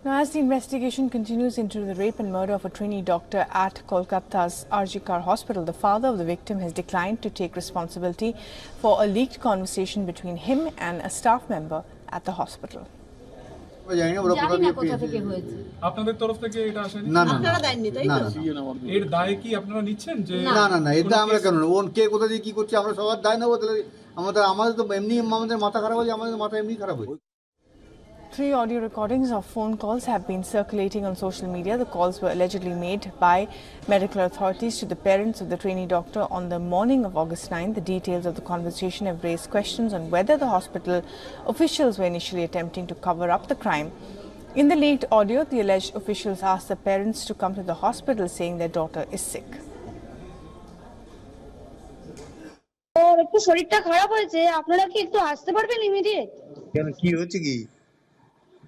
Now, as the investigation continues into the rape and murder of a trainee doctor at Kolkata's RG Kar Hospital, the father of the victim has declined to take responsibility for a leaked conversation between him and a staff member at the hospital. আপনাদের তরফ থেকে এটা আসেনি? না আপনারা দেননি তাই তো? এর দায় কি আপনারা নিচ্ছেন যে না এটা আমরা কেন নেব? কে কোথা দিয়ে কি করছে আমরা সবার দায় নেবো? তাহলে আমাদের তো এমনি আমাদের মাথা খারাপ হয়েছে, আমাদের মাথা এমনি খারাপ হয়েছে। 3 audio recordings of phone calls have been circulating on social media. The calls were allegedly made by medical authorities to the parents of the trainee doctor on the morning of August 9. The details of the conversation have raised questions on whether the hospital officials were initially attempting to cover up the crime. In the leaked audio, the alleged officials asked the parents to come to the hospital saying their daughter is sick. ওর একটু শরীরটা খারাপ হয়েছে, আপনারা কি একটু আসতে পারবেন immediate? কেন কি হচ্ছে কি?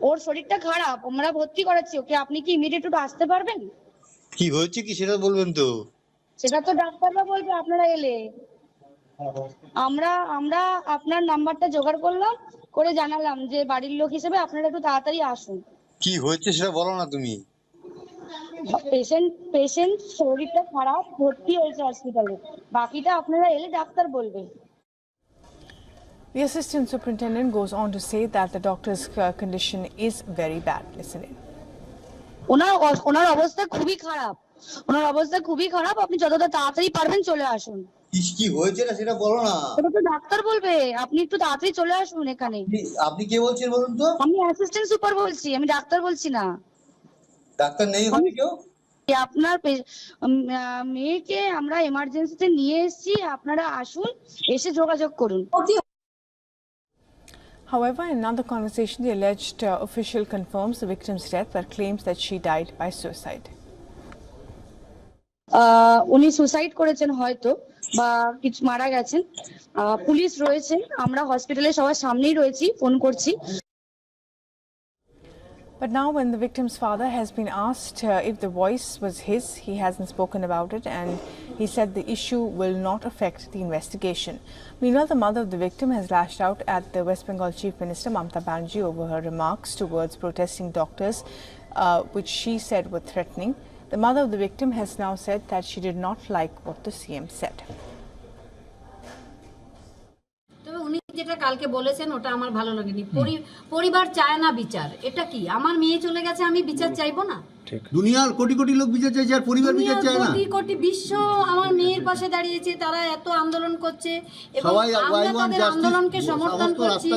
ওর শরীরটা খারাপ, আমরা ভর্তি করাচ্ছি ওকে, আপনি কি ইমিডিয়েট একটু আসতে পারবেন? কি হচ্ছে কি সেটা বলবেন তো? সেটা তো ডাক্তাররা বলবে আপনারা এলে। আমরা আপনার নাম্বারটা জোগাড় করলাম, করে জানালাম যে বাড়ির লোক হিসেবে আপনারা একটু তাড়াতাড়ি আসুন। কি হচ্ছে সেটা বলো না তুমি। পেশেন্ট শরীরটা খারাপ, ভর্তি হয়েছে হসপিটালে, বাকিটা আপনারা এলে ডাক্তার বলবে। The assistant superintendent goes on to say that the doctor's condition is very bad. Listen in. ওনার অবস্থা খুবই খারাপ, আপনি যতটা তাড়াতাড়ি পারবেন চলে আসুন। কি হয়েছে না সেটা বলো না। সেটা তো ডাক্তার বলবে, আপনি একটু তাড়াতাড়ি চলে আসুন এখানে। আপনি কে বলছেন বলুন তো? আমি অ্যাসিস্ট্যান্ট সুপার বলছি, আমি ডাক্তার বলছি না। ডাক্তার নেই ওখানে কেউ? আপনার মেয়েকে আমরা এমার্জেন্সিতে নিয়ে এসেছি, আপনারা আসুন, এসে যোগাযোগ করুন। However, in another conversation, the alleged official confirms the victim's death but claims that she died by suicide. উনি সুসাইড করেছেন হয়তো, বা কিছু মারা গেছেন। পুলিশ রয়েছে, আমরা হসপিটালে সবার সামনেই রয়েছি, ফোন করছি। But now when the victim's father has been asked if the voice was his, he hasn't spoken about it, and he said the issue will not affect the investigation. Meanwhile, the mother of the victim has lashed out at the West Bengal Chief Minister Mamata Banerjee over her remarks towards protesting doctors, which she said were threatening. The mother of the victim has now said that she did not like what the CM said. উনি যেটা কালকে বলেছেন ওটা আমার ভালো লাগেনি। পরিবার চায় না বিচার, এটা কি? আমার মেয়ে চলে গেছে, আমি বিচার চাইবো না? দুনিয়ার কোটি কোটি লোক বিচার চাইছে আর পরিবার বিচার চায় না। কোটি বিশ্ব আমার মেয়ের পাশে দাঁড়িয়েছে, তারা এত আন্দোলন করছে এবং আমরা তাদের আন্দোলনকে সমর্থন করছি,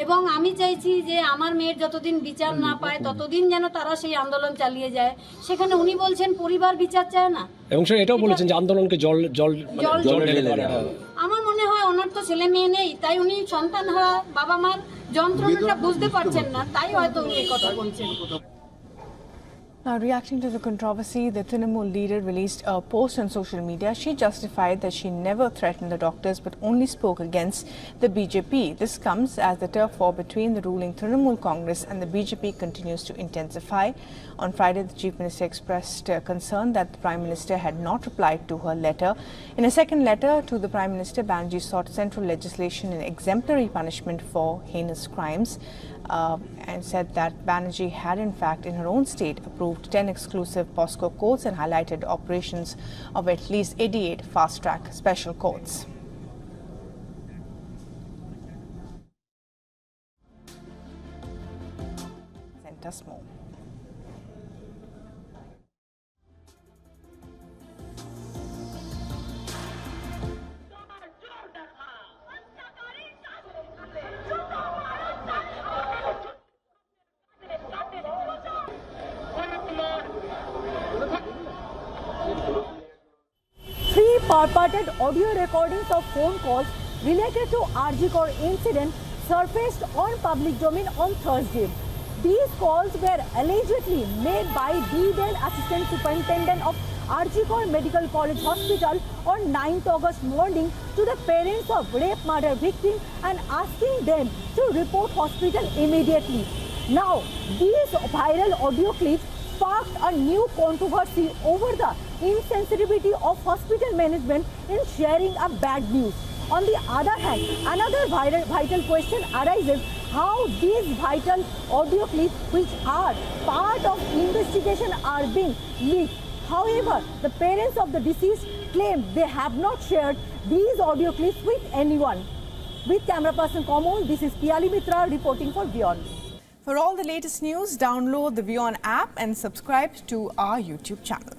এবং আমি চাইছি যে আমার মেয়ের যতদিন বিচার না পায় ততদিন যেন তারা সেই আন্দোলন চালিয়ে যায়। সেখানে উনি বলছেন পরিবার বিচার চায় না, এবং এটাও বলেছেন যে আন্দোলনকে জল আমার মনে হয় ওনার তো ছেলে মেয়ে নেই, তাই উনি সন্তান হারা বাবা মার যন্ত্রণাটা বুঝতে পারছেন না, তাই হয়তো উনি এই কথা বলছেন। Now, reacting to the controversy, the Trinamool leader released a post on social media. She justified that she never threatened the doctors but only spoke against the BJP. This comes as the turf war between the ruling Trinamool Congress and the BJP continues to intensify. On Friday, the Chief Minister expressed concern that the Prime Minister had not replied to her letter. In a second letter to the Prime Minister, Banerjee sought central legislation and exemplary punishment for heinous crimes. And said that Banerjee had in fact in her own state approved 10 exclusive POSCO courts and highlighted operations of at least 88 fast-track special courts. Sent us more. Three purported audio recordings of phone calls related to RG Kar incident surfaced on public domain on Thursday. These calls were allegedly made by the then Assistant Superintendent of RG Kar Medical College Hospital on 9th August morning to the parents of rape murder victim and asking them to report hospital immediately. Now, these viral audio clips sparked a new controversy over the insensitivity of hospital management in sharing a bad news. On the other hand, another vital question arises how these vital audio clips, which are part of investigation, are being leaked. However, the parents of the deceased claim they have not shared these audio clips with anyone. With camera person Komal, this is Piyali Mitra reporting for WION. For all the latest news, download the WION app and subscribe to our YouTube channel.